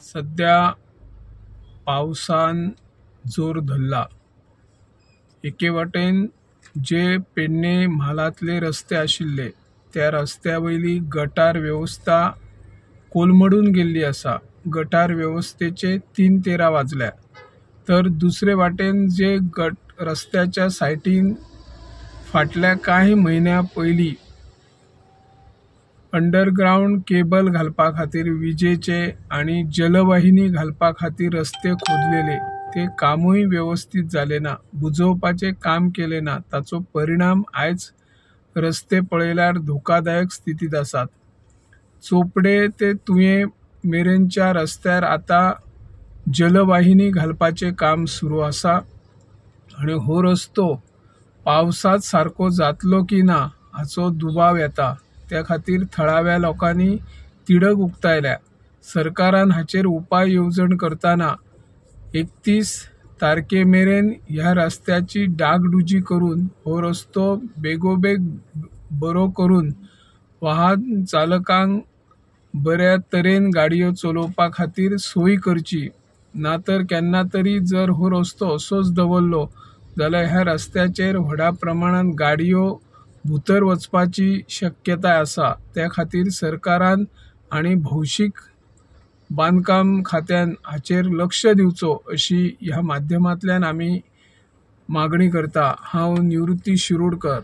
सध्या पावसान जोर धरला। एके वाटेन जे पेडणे म्हालातले रस्ते आशिल्ले त्या रस्त्यावयली गटार व्यवस्था कोलमडून गेल्ली आसा। गटार व्यवस्थेचे 3 तेरा वाजल्या। तर दुसरे वाटेन जे रस्त्याच्या सायडीन फाटल्या काही म्हयन्या पयलीं अंडरग्राउंड केबल घालपा खातीर विजेचे आणि जलवाहिनी घालपा खातीर रस्ते खोदलेले ते कामूय व्यवस्थित जाले ना, बुजोवपाचे काम केले ना, ताचो परिणाम आयज रस्ते पळयल्यार धोकादायक स्थितीत आसात। चोपडे ते तुये मेरेनच्या रस्त्यार आता जलवाहिनी घालपाचे काम सुरू आसा आणि हो रस्तो पावसात सारको जातलो की ना हाचो दुबाव येता। त्या खातीर थळाव्या लोकांनी तिडक उक्तायल्या। सरकारान हाचेर उपाय येवजण करताना 31 तारखे मेरेन ह्या रस्त्याची डागडुजी करून हो रस्तो बेगोबेग बरो करून वाहन चालकांक बऱ्या तरेन गाडयो चलोवपा खातीर सोय करची। ना तर केन्ना तरी जर हो रस्तो असोच दवरलो जाल्यार ह्या रस्त्याचेर व्हडा प्रमाणात गाडयो भुतर वचपाची शक्यताय आसा। त्या खातीर सरकारान आणि भौशीक बांदकाम खात्यान हाचेर लक्ष दिवचो अशी ह्या माध्यमांतल्यान आमी मागणी करता। हांव निवृत्ती शिरोडकर।